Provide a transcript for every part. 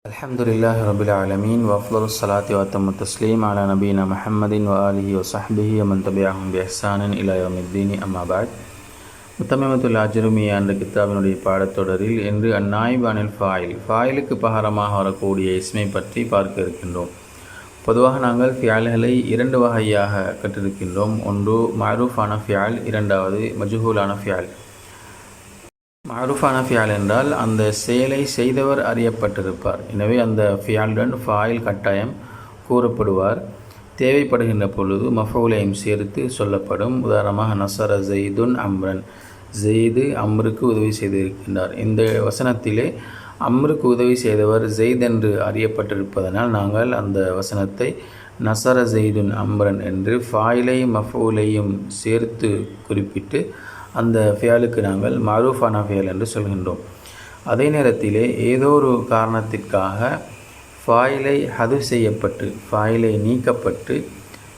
அல்ஹம்துலில்லாஹி ரபில் ஆலமீன் வஃப்லலுஸ் ஸலாத்தி வத்தம்மு தஸ்லீம் அலா நபீனா முஹம்மதின் வ ஆலிஹி வ ஸஹ்பிஹி வ மன் தபிஅஹும் பி இஹ்சானின் இலா யௌமித்தீன் அம்மா பஅத். முத்தம்மிமத்துல் அஜ்ருமிய்யா என்ற கித்தாபினுடைய பாடத்தொடரில் இன்று அந்நாயிபு அனில் ஃபாயிலுக்கு பகரமாக வரக்கூடிய இஸ்மை பற்றி பார்க்க இருக்கின்றோம். பொதுவாக நாங்கள் ஃபியால்களை இரண்டு வகையாக கற்றிருக்கின்றோம். ஒன்று மஅரூஃபான ஃபியால், இரண்டாவது மஜ்ஹூலான ஃபியால். மஅரூஃபான ஃபியால் என்றால் அந்த செயலை செய்தவர் அறியப்பட்டிருப்பார். எனவே அந்த ஃபியாலுடன் ஃபாயில் கட்டாயம் கூறப்படுவார். தேவைப்படுகின்ற பொழுது மஃஊலையும் சேர்த்து சொல்லப்படும். உதாரணமாக நஸர ஸெய்துன் அம்ரன், ஸெய்து அம்ருக்கு உதவி செய்திருக்கின்றார். இந்த வசனத்திலே அம்ருக்கு உதவி செய்தவர் ஸெய்த் என்று அறியப்பட்டிருப்பதனால் நாங்கள் அந்த வசனத்தை நஸர ஸெய்துன் அம்ரன் என்று ஃபாயிலை மஃஊலையும் சேர்த்து குறிப்பிட்டு அந்த ஃபியாலுக்கு நாங்கள் மஅரூஃபான ஃபியால் என்று சொல்கின்றோம். அதே நேரத்திலே ஏதோ ஒரு காரணத்திற்காக ஃபாயிலை ஹதுஃப் செய்யப்பட்டு, ஃபாயிலை நீக்கப்பட்டு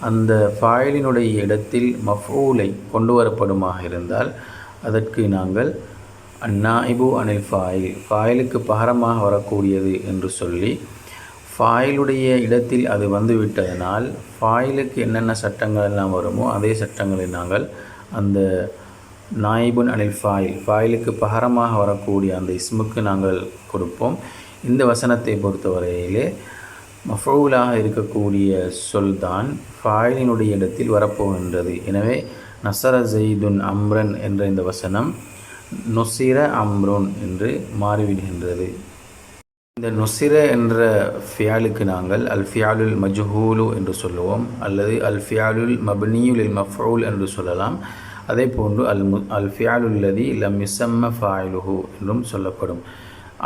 அந்த ஃபாயிலினுடைய இடத்தில் மஃஊலை கொண்டு வரப்படுமாக இருந்தால் அதற்கு நாங்கள் அந்நாயிபு அனில் ஃபாயிலுக்கு பகரமாக வரக்கூடியது என்று சொல்லி, ஃபாயிலுடைய இடத்தில் அது வந்துவிட்டதனால் ஃபாயிலுக்கு என்னென்ன சட்டங்கள் எல்லாம் வருமோ அதே சட்டங்களை நாங்கள் அந்த நாயிபுன் அனில் ஃபாயிலுக்கு பகரமாக வரக்கூடிய அந்த இஸ்முக்கு நாங்கள் கொடுப்போம். இந்த வசனத்தை பொறுத்தவரையிலே மஃஊலாக இருக்கக்கூடிய சொல்தான் ஃபாயிலினுடைய இடத்தில் வரப்போகின்றது. எனவே நஸர ஸெய்துன் அம்ரன் என்ற இந்த வசனம் நுஸிர அம்ருன் என்று மாறிவிடுகின்றது. இந்த நுஸிர என்ற ஃபியாலுக்கு நாங்கள் அல் ஃபியாலுல் மஜ்ஹூலு என்று சொல்லுவோம், அல்லது அல் ஃபியாலுல் மப்னியு லில் மஃஊல் என்று சொல்லலாம். அதே போன்று அல் ஃபியாலுல்லதி லம் யுஸம்ம ஃபாயிலுஹு என்றும் சொல்லப்படும்.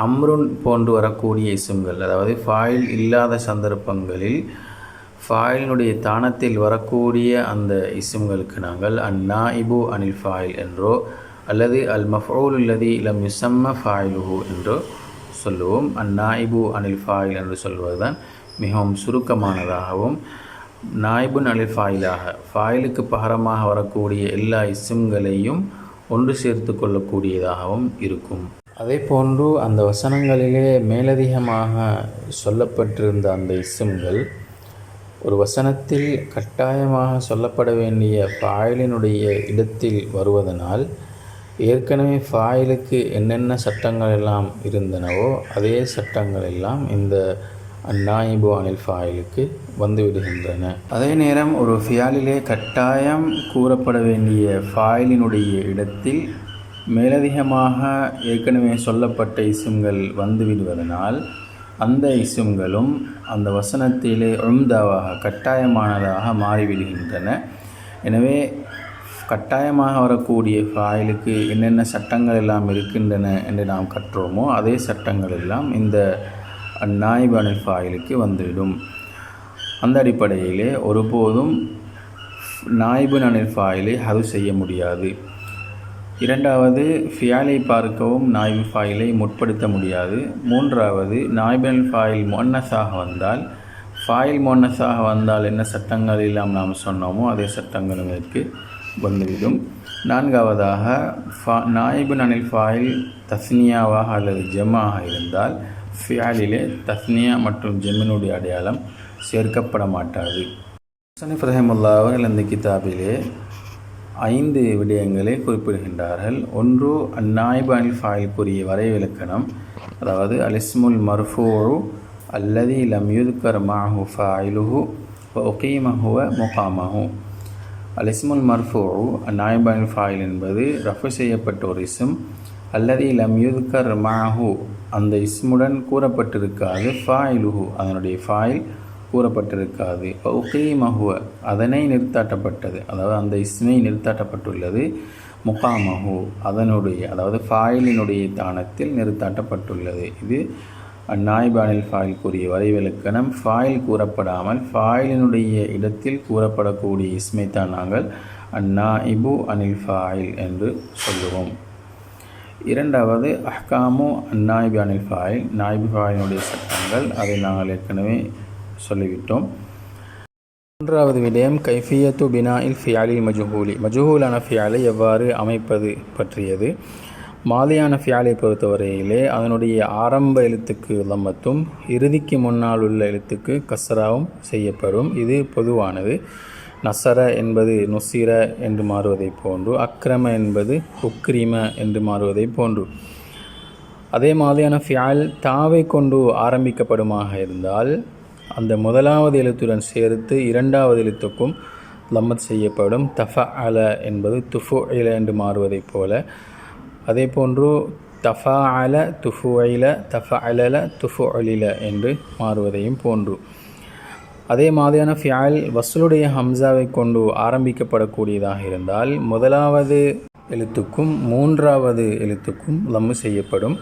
அம்ருன் போன்று வரக்கூடிய இஸ்ம்கள், அதாவது ஃபாயில் இல்லாத சந்தர்ப்பங்களில் ஃபாயிலினுடைய தானத்தில் வரக்கூடிய அந்த இஸ்ம்களுக்கு நாங்கள் அந்நாயிபு அனில் ஃபாயில் என்றோ அல்லது அல் மஃஊலுல்லதி லம் யுஸம்ம ஃபாயிலுஹு என்றோ சொல்லுவோம். அந்நாயிபு அனில் ஃபாயில் என்று சொல்வதுதான் மிகவும் சுருக்கமானதாகவும், நாயிபுன் அனில் ஃபாயிலுக்கு பகரமாக வரக்கூடிய எல்லா இஸ்ம்களையும் ஒன்று சேர்த்து கொள்ளக்கூடியதாகவும் இருக்கும். அதே போன்று அந்த வசனங்களிலே மேலதிகமாக சொல்லப்பட்டிருந்த அந்த இஸ்ம்கள் ஒரு வசனத்தில் கட்டாயமாக சொல்லப்பட வேண்டிய ஃபாயிலினுடைய இடத்தில் வருவதனால் ஏற்கனவே ஃபாயிலுக்கு என்னென்ன சட்டங்கள் எல்லாம் இருந்தனவோ அதே சட்டங்கள் எல்லாம் இந்த அந்நாயிபு அனில் ஃபாயிலுக்கு வந்துவிடுகின்றன. அதே நேரம் ஒரு ஃபியாலிலே கட்டாயம் கூறப்பட வேண்டிய ஃபாயிலினுடைய இடத்தில் மேலதிகமாக ஏற்கனவே சொல்லப்பட்ட இஸ்ம்கள் வந்துவிடுவதனால் அந்த இஸ்ம்களும் அந்த வசனத்திலே உம்தாவாக கட்டாயமானதாக மாறிவிடுகின்றன. எனவே கட்டாயமாக வரக்கூடிய ஃபாயிலுக்கு என்னென்ன சட்டங்கள் எல்லாம் இருக்கின்றன என்று நாம் கற்றோமோ அதே சட்டங்கள் எல்லாம் இந்த அந்நாயிபு அனில் ஃபாயிலுக்கு வந்துவிடும். அந்த அடிப்படையிலே ஒருபோதும் நாயிபுன் அனில் ஃபாயிலை ஹதுஃப் செய்ய முடியாது. இரண்டாவது, ஃபியாலை பார்க்கவும் நாயிபு ஃபாயிலை முற்படுத்த முடியாது. மூன்றாவது, நாயிபுன் அனில் ஃபாயில் முஅன்னஸாக வந்தால், ஃபாயில் முஅன்னஸாக வந்தால் என்ன சட்டங்கள் எல்லாம் நாம் சொன்னோமோ அதே சட்டங்களும் இதற்கு வந்துவிடும். நான்காவதாக, நாயிபுன் அனில் ஃபாயில் தஸ்னியாவாக அல்லது ஜெம்மாக இருந்தால் ஃபியாலிலே தஸ்னியா மற்றும் ஜெம்மினுடைய அடையாளம் சேர்க்கப்பட மாட்டாது. முஸன்னிஃப் ரஹிமஹுல்லாஹ் அவர்கள் இந்த கிதாபிலே 5 விடயங்களை குறிப்பிடுகின்றார்கள். ஒன்று, அந்நாயிபு அனில் ஃபாயிலுக்குரிய வரைவிலக்கணம், அதாவது அலிஸ்முல் மர்ஃபூஉ அல்லதி லம் யுத்கர் மஅஹு ஃபாயிலுஹு வ உகீம ஹுவ முகாமஹு. அலிஸ்முல் மர்ஃபூஉ அந்நாயிபு அனில் ஃபாயில் என்பது ரஃபு செய்யப்பட்ட ஒரு இஸ்ம், அல்லதி லம் யுத்கர் மஅஹு அந்த இஸ்முடன் கூறப்பட்டிருக்காது, ஃபாயிலுஹு அதனுடைய ஃபாயில் கூறப்பட்டிருக்காது, உகீமஹுவ அதனை நிறுத்தாட்டப்பட்டது, அதாவது அந்த இஸ்மை நிறுத்தாட்டப்பட்டுள்ளது, முகாமஹு அதனுடைய அதாவது ஃபாயிலினுடைய தானத்தில் நிறுத்தாட்டப்பட்டுள்ளது. இது அந்நாயிபு அனில் ஃபாயிலுக்குரிய வரைவிலக்கணம். ஃபாயில் கூறப்படாமல் ஃபாயிலினுடைய இடத்தில் கூறப்படக்கூடிய இஸ்மை தான் நாங்கள் அந்நாயிபு அனில் ஃபாயில் என்று சொல்லுவோம். இரண்டாவது, அஹ்காமு அந்நாயிபு அனில் ஃபாயில், நாயிபு ஃபாயிலினுடைய சட்டங்கள், அதை நாங்கள் ஏற்கனவே சொல்லிவிட்டோம். மூன்றாவது விடயம் கைஃபியத்து பினாஇல் ஃபியாலில் மஜ்ஹூலான ஃபியாலை எவ்வாறு அமைப்பது பற்றியது. மாதியான ஃபியாலை பொறுத்தவரையிலே அதனுடைய ஆரம்ப எழுத்துக்கு லம்மத்தும் இறுதிக்கு முன்னால் உள்ள எழுத்துக்கு கஸ்ராவும் செய்யப்படும். இது பொதுவானது. நசர என்பது நுசிர என்று மாறுவதை போன்று, அக்ரம என்பது உக்ரிம என்று மாறுவதை போன்று. அதே மாதிரியான ஃபியால் தாவை கொண்டு ஆரம்பிக்கப்படுமாக இருந்தால் அந்த முதலாவது எழுத்துடன் சேர்த்து இரண்டாவது எழுத்துக்கும் லம்மத் செய்யப்படும். தஃபஅல என்பது துஃபுஇல என்று மாறுவதைப் போல, அதே போன்று தஃபஅல துஃபுஇல தஃபஅலல துஃபுஇல என்று மாறுவதையும் போன்று. அதே மாதிரியான ஃபியால் வஸ்லுடைய ஹம்சாவை கொண்டு ஆரம்பிக்கப்படக்கூடியதாக இருந்தால் முதலாவது எழுத்துக்கும் மூன்றாவது எழுத்துக்கும் லம்மு செய்யப்படும்.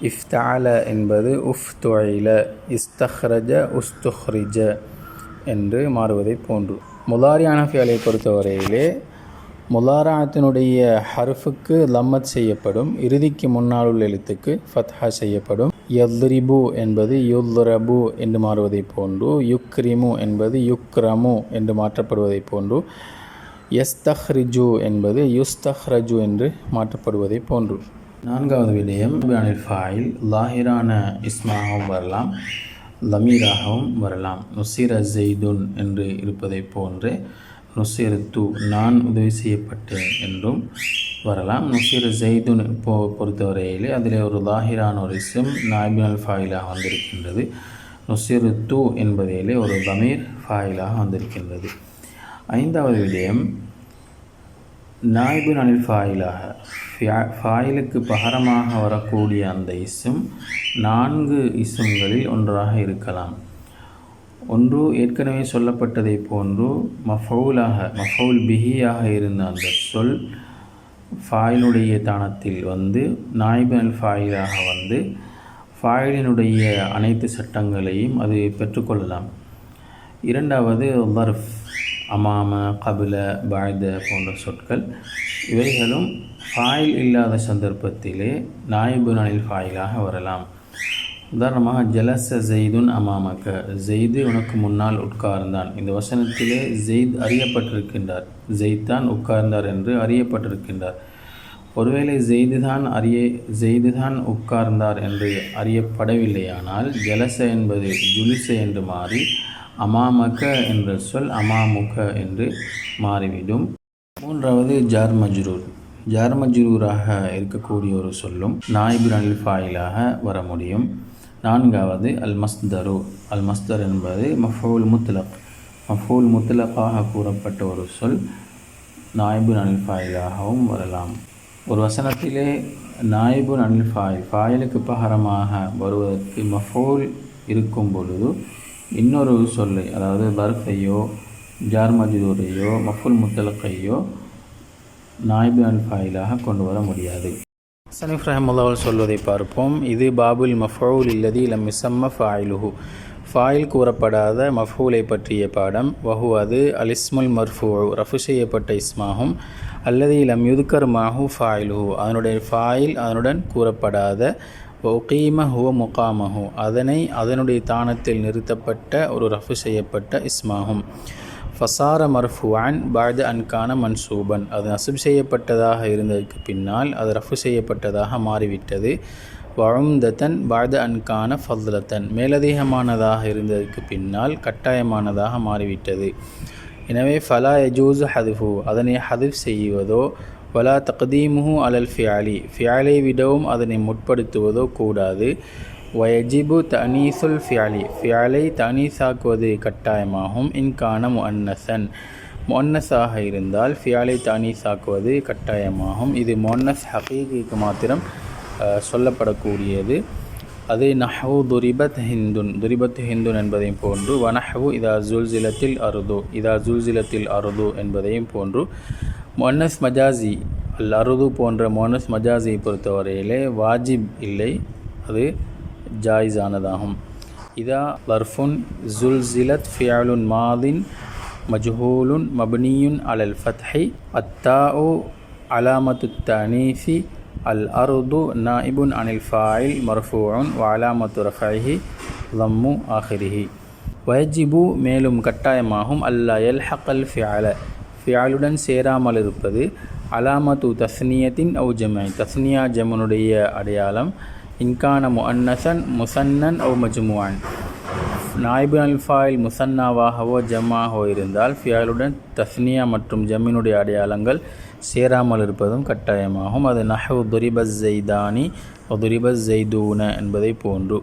இஃப்தஅல என்பது உஃப்துஇல, இஸ்தஹ்ரஜ உஸ்துஹ்ரிஜ என்று மாறுவதை போன்று. முலாரியான ஃபியாலை பொறுத்தவரையிலே முலாராத்தினுடைய ஹர்ஃபுக்கு லம்மத் செய்யப்படும். இறுதிக்கு முன்னால் உள்ள எழுத்துக்கு ஃபத்ஹா செய்யப்படும். யத்ரிபு என்பது யுல்ரபு என்று மாறுவதை போன்று, யுக்ரிமு என்பது யுக்ரமு என்று மாற்றப்படுவதை போன்று, யஸ்தஹ்ரிஜு என்பது யுஸ்தஹ்ரஜு என்று மாற்றப்படுவதை போன்று. நான்காவது விடயம் அனில் ஃபாயில் லாஹிரான இஸ்மாகவும் வரலாம், லமீராகவும் வரலாம். நுசிர ஜெய்துன் என்று இருப்பதை போன்று நுசிரத்து நான் உதவி செய்யப்பட்டேன் என்றும் வரலாம். நுசிர ஜெய்துன் பொறுத்தவரையிலே அதில் ஒரு லாஹிரான ஒரு இஸ்ம் நாயிபுன் அல் ஃபாயிலாக வந்திருக்கின்றது. நுசிரத்து என்பதிலே ஒரு லமீர் ஃபாயிலாக வந்திருக்கின்றது. ஐந்தாவது விடயம் நாயிபுன் அனில் ஃபாயிலாக ஃபாயிலுக்கு பகரமாக வரக்கூடிய அந்த இஸ்ம் 4 இஸ்ம்களில் ஒன்றாக இருக்கலாம். ஒன்று ஏற்கனவே சொல்லப்பட்டதை போன்று மஃபூல் பிஹியாக இருந்த அந்த சொல் ஃபாயிலுடைய தானத்தில் வந்து நாயிபுன் அல் ஃபாயிலாக வந்து ஃபாயிலினுடைய அனைத்து சட்டங்களையும் அது பெற்றுக்கொள்ளலாம். இரண்டாவது லர்ஃப், அமாம, கபில, பாய்த போன்ற சொற்கள் இவைகளும் ஃபாயில் இல்லாத சந்தர்ப்பத்திலே நாயிபுன் அனில் ஃபாயிலாக வரலாம். உதாரணமாக ஜலச ஜெய்துன் அமாமக்க, ஜெய்து உனக்கு முன்னால் உட்கார்ந்தான். இந்த வசனத்திலே ஜெய்த் அறியப்பட்டிருக்கின்றார், ஜெய்த் தான் உட்கார்ந்தார் என்று அறியப்பட்டிருக்கின்றார். ஒருவேளை ஜெய்து தான் உட்கார்ந்தார் என்று அறியப்படவில்லையானால் ஜலச என்பது ஜுலிச என்று மாறி அமாமக்க என்ற சொல் அமாமுக என்று மாறிவிடும். மூன்றாவது ஜார் மஜ்ரூர், ஜார் மஜ்ரூராக இருக்கக்கூடிய ஒரு சொல்லும் நாயிபுன் அனில் ஃபாயிலாக வர முடியும். நான்காவது அல் மஸ்தரு, அல் மஸ்தர் என்பது மஃபூல் முத்லக்காக கூறப்பட்ட ஒரு சொல் நாயிபுன் அனில் ஃபாயிலாகவும் வரலாம். ஒரு வசனத்திலே நாயிபுன் அனில் ஃபாயிலுக்கு பகரமாக வருவதற்கு மஃபூல் இருக்கும் பொழுது இன்னொரு சொல்லை, அதாவது பர்ஃபையோ ஜார் மஜ்ரூரையோ மஃபூல் முத்லக்கையோ நாயிபுன் அனில் ஃபாயிலாக கொண்டு வர முடியாது. சனீஃப் ரஹ்மத்துல்லாஹி சொல்வதை பார்ப்போம். இது பாபுல் மஃபூல் இல்லதி லம் யுஸம்ம ஃபாயிலுஹு, ஃபாயில் கூறப்படாத மஃபூலை பற்றிய பாடம். வஹு அது அல் இஸ்முல் மர்ஃபூ, ரஃபு செய்யப்பட்ட இஸ்மாகும். அல்லதி லம் யுதுக்கர் மாஹு ஃபாயிலுஹு, அதனுடைய ஃபாயில் அதனுடன் கூறப்படாத. ஒகீம ஹுவ முகாமஹு, அதனுடைய தானத்தில் நிறுத்தப்பட்ட ஒரு ரஃபு செய்யப்பட்ட இஸ்மாகும். ஃபசார மர்ஃபுவான் பாய்த அன்கான மன்சூபன், அது நசுப் செய்யப்பட்டதாக இருந்ததற்கு பின்னால் அது ரஃபு செய்யப்பட்டதாக மாறிவிட்டது. வஉம்தத்தன் பாய்த அன்கான ஃபضலத்தன், மேலதிகமானதாக இருந்ததற்கு பின்னால் கட்டாயமானதாக மாறிவிட்டது. எனவே ஃபலா யஜூஸு ஹதுஃபு, அதனை ஹதுஃப் செய்வதோ, வலா தக்தீமுஹு அலல் ஃபியாலி, ஃபியாலை விடவும் அதனை முற்படுத்துவதோ கூடாது. வயஜிபு தனீசுல் ஃபியாலி, ஃபியாலை தனீஸாக்குவது கட்டாயமாகும். இன்கான முஅன்னசன், முஅன்னஸாக இருந்தால் ஃபியாலை தனீஸாக்குவது கட்டாயமாகும். இது முஅன்னஸ் ஹகீகிக்கு மாத்திரம் சொல்லப்படக்கூடியது. அது நஹ்வு துரிபத் ஹிந்துன் என்பதையும் போன்று, வனஹ்வு இதா ஜுல்சிலத்தில் அருது என்பதையும் போன்று. முஅன்னஸ் மஜாசி அல் அருது போன்ற முஅன்னஸ் மஜாசியை பொறுத்தவரையிலே வாஜிப் இல்லை, அது ஜாயிஸானதாகும். இதா லர்ஃபுன் ஜுல்சிலத் ஃபிஅலுன் மாதின் மஜ்ஹூலுன் மப்னியுன் அலல் ஃபத்ஹி அத்தாஉ அலாமத்து தனீசி அல் அருது நாயிபுன் அனில் ஃபாயில் மர்ஃபூஉன் வ அலாமத்து ரஃபஇஹி லம்மு ஆஹிரிஹி. வயஜிபு மேலும் கட்டாயமாகும். அல்லா யல்ஹக்கல் ஃபிஅல, ஃபியாலுடன் சேராமல் இருப்பது. அலாமத்து தஸ்னியத்தின் அவு ஜமை, தஸ்னியா ஜமனுடைய அடையாளம். இன்கான முஅன்னசன் முசன்னன் அவு மஜ்முஅன், நாயிபு அல் ஃபாயில் முசன்னாவாகவோ ஜம்மாகவோ இருந்தால் ஃபியாலுடன் தஸ்னியா மற்றும் ஜம்மினுடைய அடையாளங்கள் சேராமல் இருப்பதும் கட்டாயமாகும். அது நஹ்வு துரிபஸ் ஜெய்தானி துரிபஸ் ஜெய்தூன என்பதை போன்று.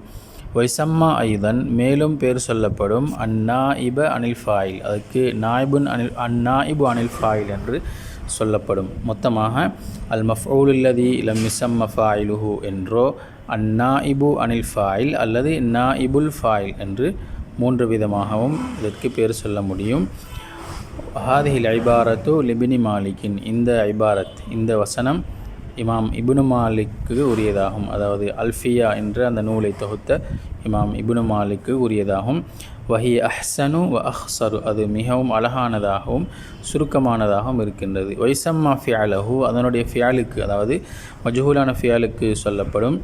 வைசம்மா ஐதன், மேலும் பேர் சொல்லப்படும் அந்நாயிப அனில் ஃபாயில், அதுக்கு நாயிபுன் அந்நாயிபு அனில் ஃபாயில் என்று சொல்லப்படும். மொத்தமாக அல் மஃஊலுல்லதி லம் யுஸம்ம ஃபாயிலுஹு என்றோ, அந்நாயிபு அனில் ஃபாயில் அல்லது நாயிபுல் ஃபாயில் என்று 3 விதமாகவும் இதற்கு பேர் சொல்ல முடியும். ஹாதிஹில் ஐபாரத்து லிபினி மாலிக்கின், இந்த ஐபாரத் இந்த வசனம் இமாம் இப்னு மாலிக்கு உரியதாகும். அதாவது அல்ஃபியா என்ற அந்த நூலை தொகுத்த இமாம் இப்னு மாலிக்கு உரியதாகும். வஹி அஹ்சனு வ அஹ்சரு, அது மிகவும் அழகானதாகவும் சுருக்கமானதாகவும் இருக்கின்றது. வைசம்மா ஃபியாலஹு, அதனுடைய ஃபியாலுக்கு அதாவது மஜ்ஹூலான ஃபியாலுக்கு சொல்லப்படும்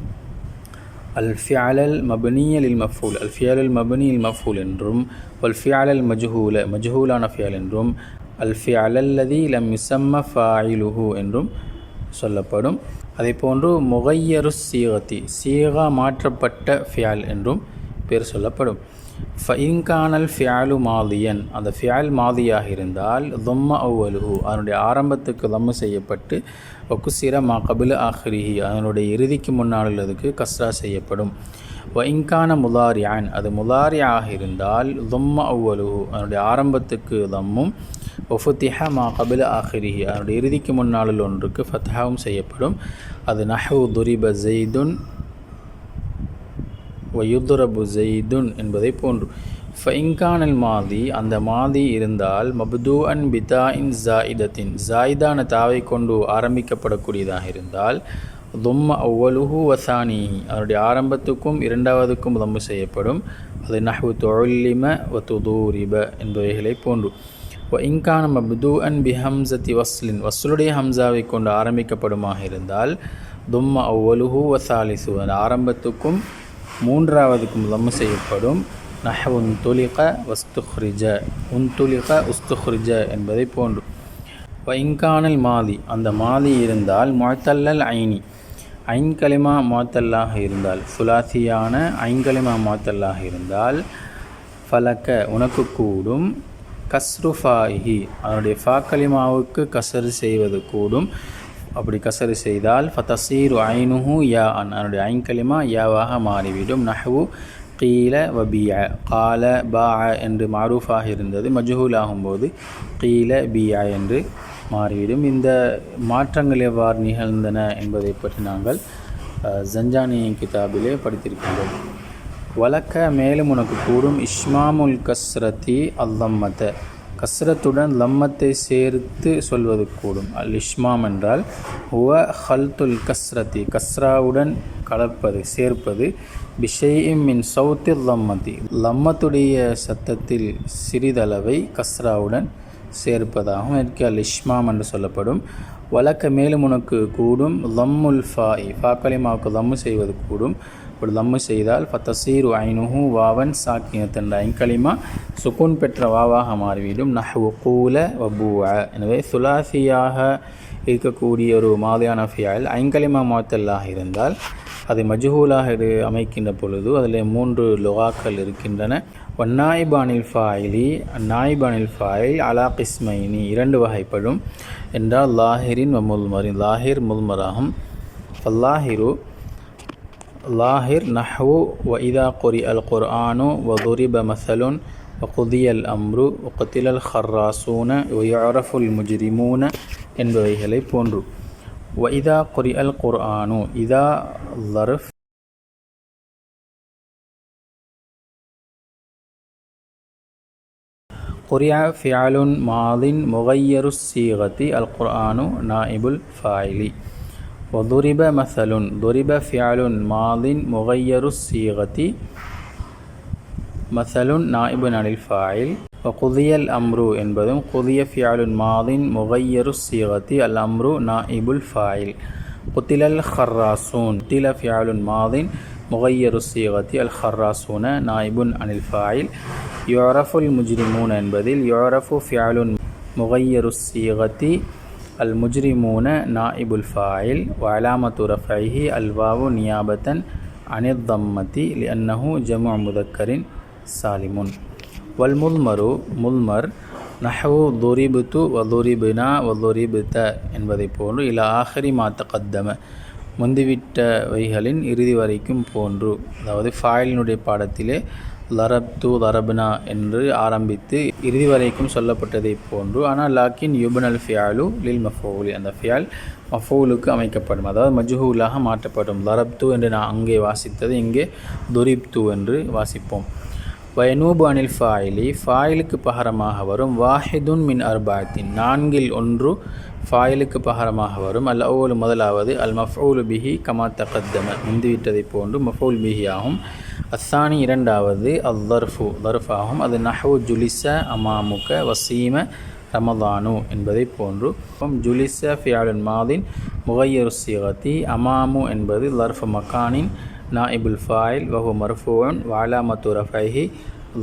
அல் ஃபியாலல் மப்னியல் மஃபூல், அல் ஃபியாலுல் மப்னியில் மஃபூல் என்றும், வல் ஃபியாலல் மஜ்ஹூலான ஃபியால் என்றும், அல் ஃபியாலல்லதி லம் யுஸம்ம ஃபாயிலுஹு என்றும் சொல்லப்படும். அதே போன்று முகையருஸ் சீகத்தி, சீகா மாற்றப்பட்ட ஃபியால் என்றும் பேர் சொல்லப்படும். ஃபஇன்கானல் ஃபியாலு மாதியன், அந்த ஃபியால் மாதியாக இருந்தால் தொம்ம அவ்வலுஹு, அதனுடைய ஆரம்பத்துக்கு தம்மு செய்யப்பட்டு, வக்குசிர மா கபில ஆஹ்ரிஹி, அதனுடைய இறுதிக்கு முன்னால் உள்ளதுக்கு கஸ்ரா செய்யப்படும். வஇன்கான முதாரியான், அது முதாரியாக இருந்தால் தொம்ம அவ்வலுஹு, அதனுடைய ஆரம்பத்துக்கு தம்மும், ஒஃபுத்திஹ மா கபில ஆஹிரிஹி, அதனுடைய இறுதிக்கு முன்னாளில் ஒன்றுக்கு ஃபத்ஹாவும் செய்யப்படும். அது நஹ்வு துரிப ஜெய்துன் வயுதுரபு ஜெய்துன் என்பதை போன்று. ஃபஇன்கானல் மாதி, அந்த மாதி இருந்தால் மப்தூஅன் பிதாஇன் ஜாயிதத்தின், ஜாயிதான தாவை கொண்டு ஆரம்பிக்கப்படக்கூடியதாக இருந்தால் தும்ம அவ்வலுஹு வசானிஹி, அதனுடைய ஆரம்பத்துக்கும் இரண்டாவதுக்கும் தம்மு செய்யப்படும். அது நஹ்வு துல்லிம வ துதூரிப என்பவைகளை போன்று. இன்கான மப்தூஅன் பிஹம்சத்தி வஸ்லின், வஸ்லுடைய ஹம்சாவை கொண்டு ஆரம்பிக்கப்படுமாக இருந்தால் தும்ம அவ்வலுஹு வசாலிசு, அந்த ஆரம்பத்துக்கும் மூன்றாவதுக்கும் தம்மு செய்யப்படும். நஹ்வு உன்துலிக வஸ்துஹ்ரிஜ, உன்துலிக உஸ்துஹ்ரிஜ என்பதை போன்று. இன்கானல் மாதி, அந்த மாதி இருந்தால் முஅத்தல்லல் ஐனி, ஐன்கலிமா முஅத்தல்லாக இருந்தால், சுலாசியான ஐன்கலிமா முஅத்தல்லாக இருந்தால், ஃபலக்க உனக்கு கூடும், கஸ்ரு ஃபாஹி, அதனுடைய ஃபா கலிமாவுக்கு கசரு செய்வது கூடும். அப்படி கசரு செய்தால் ஃபதசீரு ஐனுஹு யா அன், அதனுடைய ஐன்கலிமா யாவாக மாறிவிடும். நஹ்வு கீல வபிய, கால பா என்று மாரூஃபாக இருந்தது, மஜ்ஹூல் ஆகும்போது கீல பியா என்று மாறிவிடும். இந்த மாற்றங்கள் எவ்வாறு நிகழ்ந்தன என்பதை பற்றி நாங்கள் ஜஞ்சானி கிதாபிலே படித்திருக்கின்றோம். வழக்க மேலும் உனக்கு கூடும் இஷ்மாமுல் கஸ்ரத்தி அல்லம்மத்தை, கஸ்ரத்துடன் லம்மத்தை சேர்த்து சொல்வது கூடும். அல் இஷ்மாம் என்றால் ஹுவ ஹல்துல் கஸ்ரத்தி, கஸ்ராவுடன் கலப்பது சேர்ப்பது, பிஷைஇம் மின் சௌத்தி லம்மத்தி, லம்மத்துடைய சத்தத்தில் சிறிதளவை கஸ்ராவுடன் சேர்ப்பதாகும். இதற்கு அல் இஷ்மாம் என்று சொல்லப்படும். வழக்க மேலும் உனக்கு கூடும் லம்முல் ஃபாஇ, ஃபா கலிமாவுக்கு லம்மு செய்வது கூடும். அப்படி லம்மு செய்தால் ஃபதசீரு ஐனுஹு வாவன் சாக்கினத் என்ற ஐன்கலிமா சுக்கூன் பெற்ற வாவாக மாறிவிடும். நஹ்வு கூல வபூஅ, எனவே சுலாசியாக இருக்கக்கூடிய ஒரு மாதியான ஃபியால் ஐன்கலிமா முஅத்தல்லாக இருந்தால் அது மஜ்ஹூலாக அமைக்கின்ற பொழுது அதில் 3 லுகாக்கள் இருக்கின்றன. வன்னாயிபு அனில் ஃபாயிலி, நாயிபு அனில் ஃபாயில் அலா கிஸ்மைனி, 2 வகைப்படும் என்றால் லாஹிரின் வ முல்மரின், லாஹிர் முல்மராகும். ஃபல்லாஹிரு லாஹிர் நஹ்வு வ இதா குரி அல் குர்ஆனு வ துரிப மஸலுன் வ குதியல் அம்ரு வ குதிலல் ஹர்ராசூன வ யுஅரஃபுல் முஜ்ரிமூன என்பவைகளை போன்று. வ இதா குரி அல் குர்ஆனு, இதா ظرف குரியா ஃபியாலுன் மாதின் முகையருஸ் சீகத்தி அல் குர்ஆனு நாயிபுல் ஃபாயிலி. وضرب مثل ضرب فعل ماض مغير الصيغة مثل نائب عن الفاعل. وقضي الأمر என்பதும் قضي فعل ماض مغير الصيغة الأمر نائب الفاعل. قتل الخراصون قتل فعل ماض مغير الصيغة الخراصون نائب عن الفاعل. يعرف المجرمون என்பதில் يعرف فعل مغير الصيغة அல் முஜ்ரிமூன நாயிபுல் ஃபாயில் வஅலாமத்து ரஃபைஹி அல்வாவு நியாபத்தன் அனித் தம்மதி லிஅன்னஹு ஜம்உ முதக்கரின் சாலிமுன். வல் முல்மரு முல்மர் நஹவு துரிபுத்து வதுரிபுனா வதுரிபுத என்பதை போன்று இலா ஆஹரி மா தகத்தம முந்திவிட்டவைகளின் இறுதி வரைக்கும் போன்று. அதாவது ஃபாயிலினுடைய பாடத்திலே லரப்து லரப்னா என்று ஆரம்பித்து இறுதி வரைக்கும் சொல்லப்பட்டதை போன்று. ஆனால் லாக்கின் யுபனல் ஃபியாலு லில் மஃபூலி, அந்த ஃபியால் மஃபூலுக்கு அமைக்கப்படும், அதாவது மஜ்ஹூலாக மாற்றப்படும். லரப்து என்று நான் அங்கே வாசித்தது இங்கே துரிப்து என்று வாசிப்போம். வயனூபு அனில் ஃபாயிலி, ஃபாயிலுக்கு பகரமாக வரும். வாஹிதுன் மின் அர்பாத்தின், நான்கில் ஒன்று ஃபாயிலுக்கு பகரமாக வரும். அல் அவ்வலு முதலாவது அல் மஃபூலு பிஹி கமா தகத்தம முந்திவிட்டதை போன்று மஃபூல் பிஹி ஆகும். அஸ்ஸானி இரண்டாவது அல் தர்ஃபு தர்ஃபாகும். அது நஹ்வு ஜுலிஸ அமாமுக வசீம ரமதானு என்பதை போன்று. ஜுலிஸ ஃபியாலுன் மாதின் முகையரு சிகதி, அமாமு என்பது லர்ஃப் மக்கானின் நாயிபுல் ஃபாயில் வஹு மர்ஃபூன் வஅலாமத்து ரஃபைஹி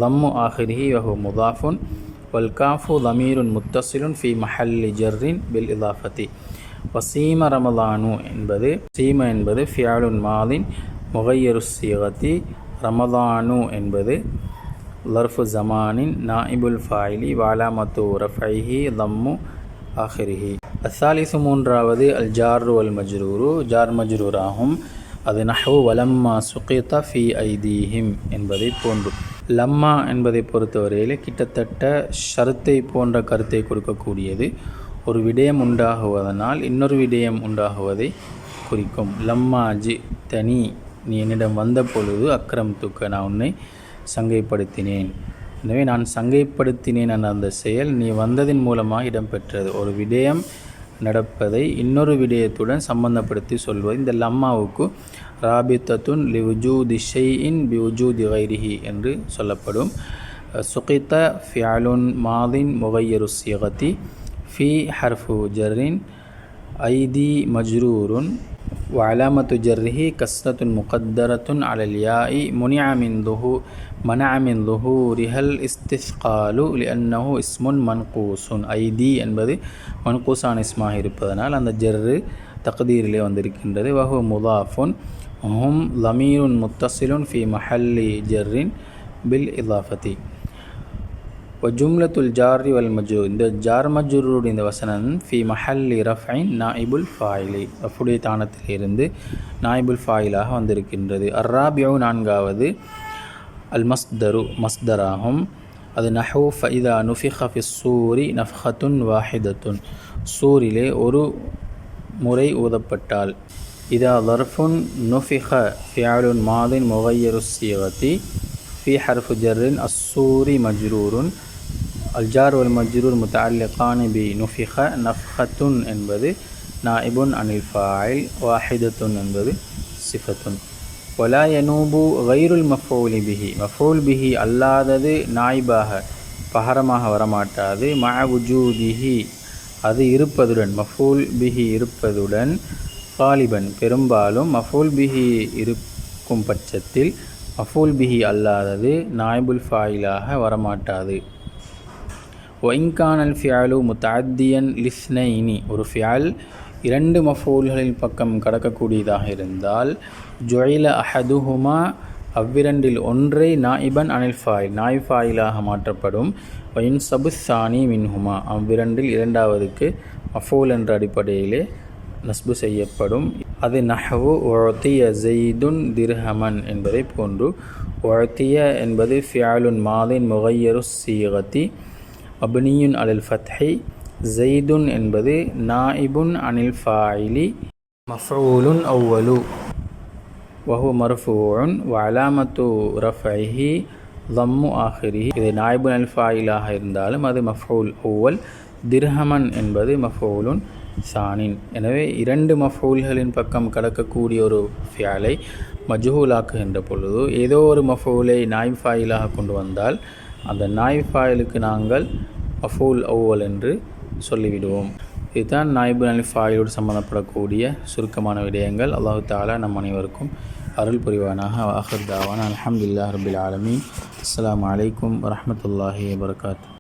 தம்மு ஆஹிரிஹி வஹு முதாஃபுன் வல் காஃபு தமீருன் முத்தஸிலுன் ஃபி மஹல்லி ஜர்ரின் பில் இதாஃபதி. வசீம ரமதானு என்பது சீம என்பது ஃபியாலுன் மாதின் முகையரு சிகதி, ரமதானு என்பது லர்ஃபு ஜமானின் நாயிபுல் ஃபாயிலி வஅலாமத்து ரஃபைஹி தம்மு ஆஹிரிஹி. அஸ்ஸாலிசு மூன்றாவது அல் ஜாரு வல் மஜ்ரூரு, ஜார் மஜ்ரூர் ஆகும். அது நஹ்வு வலம்மா சுகித ஃபி ஐதீஹிம் என்பதை போன்று. லம்மா என்பதை பொறுத்தவரையில் கிட்டத்தட்ட ஷர்த்தை போன்ற கருத்தை கொடுக்கக்கூடியது. ஒரு விடயம் உண்டாகுவதனால் இன்னொரு விடயம் உண்டாகுவதை குறிக்கும். லம்மா ஜி தனி, நீ என்னிடம் வந்த பொழுது அக்ரம் துக்க, நான் உன்னை சங்கைப்படுத்தினேன். எனவே நான் சங்கைப்படுத்தினேன் என்ற அந்த செயல் நீ வந்ததின் மூலமாக இடம்பெற்றது. ஒரு விடயம் நடப்பதை இன்னொரு விடயத்துடன் சம்பந்தப்படுத்தி சொல்வது. இந்த லம்மாவுக்கு ராபித்தத்துன் லி உஜூதி ஷைஇன் பி உஜூதி கைரிஹி என்று சொல்லப்படும். சுகித்த ஃபியாலுன் மாதின் முகையரு சிகதி ஃபி ஹர்ஃபு ஜர்ரின் ஐதி மஜ்ரூருன் வஅலாமத்து ஜர்ரிஹி கஸ்ரத்துன் முகத்தரத்துன் அலல் யாஇ மனஅ மின் ظுஹூரிஹல் இஸ்திஸ்காலு லிஅன்னஹு இஸ்முன் மன்கூசுன். ஐதி என்பது மன்கூசான இஸ்மாக இருப்பதனால் அந்த ஜர்ரு தக்தீரிலே வந்திருக்கின்றது. வஹு முதாஃபுன் ஹும் லமீருன் முத்தஸிலுன் ஃபி மஹல்லி ஜர்ரின் பில் இதாஃபதி. ஜும்லத்துல் ஜாரி வல் மஜ்ரூர், இந்த ஜார் மஜ்ரூருடைய இந்த வசனம் ஃபி மஹல்லி ரஃபைன் நாயிபுல் ஃபாயிலி, ரஃபுடைய தானத்திலிருந்து நாயிபுல் ஃபாயிலாக வந்திருக்கின்றது. அர்ராபியு நான்காவது அல் மஸ்தரு மஸ்தராகும். அது நஹ்வு ஃபஇதா நுஃபிக ஃபிஸ் சூரி நஃப்ஹத்துன் வாஹிதத்துன், சூரிலே ஒரு முறை ஊதப்பட்டால். இதா ظرفுன் நுஃபிக ஃபிஅலுன் மாதின் முகையரு சிகதி ஃபி ஹர்ஃபு ஜர்ரின் அஸ்ஸூரி மஜ்ரூருன். அல் ஜார் வல் மஜ்ரூர் முத்தஅல்லிகான் பி நுஃபிக. நஃப்ஹத்துன் என்பது நாயிபுன் அனில் ஃபாயில், வாஹிதத்துன் என்பது சிஃபத்துன். வலா யனூபு கைருல் மஃபூலி பிஹி, மஃபூல் பிஹி அல்லாதது நாயிபாக பகரமாக வரமாட்டாது. மஅ வுஜூதிஹி, அது இருப்பதுடன், மஃபூல் பிஹி இருப்பதுடன். காலிபன் பெரும்பாலும் மஃபூல் பிஹி இருக்கும் பட்சத்தில் மஃபூல் பிஹி அல்லாதது நாயிபுல் ஃபாயிலாக வரமாட்டாது. ஒயின்கானல் ஃபியாலு முத்தஅத்தியன் லிஸ்னைனி, ஒரு ஃபியால் இரண்டு மஃபூல்களின் பக்கம் கடக்கக்கூடியதாக இருந்தால். ஜுஇல அஹதுஹுமா, அவ்விரண்டில் ஒன்றை நாயிபன் அனில் ஃபாயில், நாய் ஃபாயிலாக மாற்றப்படும். வயுன்சபு சானி மின்ஹுமா, அவ்விரண்டில் இரண்டாவதுக்கு மஃபூல் என்ற அடிப்படையிலே நஸ்பு செய்யப்படும். அது நஹ்வு உஅதிய ஸைதுன் திர்ஹமன் என்பதை போன்று. உஅதிய என்பது ஃபிஅலுன் மாதின் முகையரு ஸீகதி மப்னியுன் அலல் ஃபத்ஹி. ஸைதுன் என்பது நாயிபுன் அனில் ஃபாயிலி மஃஊலுன் அவ்வலு வஹு மர்ஃபூஉன் வஅலாமத்து ரஃபஇஹி தம்மு ஆஹிரிஹி. இது நாயிபுன் அல் ஃபாயிலாக இருந்தாலும் அது மஃஊல் அவ்வல். திர்ஹமன் என்பது மஃஊலுன் சானின். எனவே இரண்டு மஃபூல்களின் பக்கம் கடக்கக்கூடிய ஒரு ஃபியாலை மஜ்ஹூலாக்குகின்ற பொழுது ஏதோ ஒரு மஃபூலை நாயிப் ஃபாயிலாக கொண்டு வந்தால் அந்த நாயிப் ஃபாயிலுக்கு நாங்கள் மஃபூல் அவ்வல் என்று சொல்லிவிடுவோம். இதுதான் நாயிபுன் அல் ஃபாயிலோடு சம்பந்தப்படக்கூடிய சுருக்கமான விடயங்கள். அல்லாஹு தஆலா நம் அனைவருக்கும் அருள் புரிவானாக. ஆகிர் தாவானா அல்ஹம்துலில்லாஹி ரப்பில் ஆலமீன். அஸ்ஸலாமு அலைக்கும் வரஹ்மத்துல்லாஹி வபரகாத்துஹு.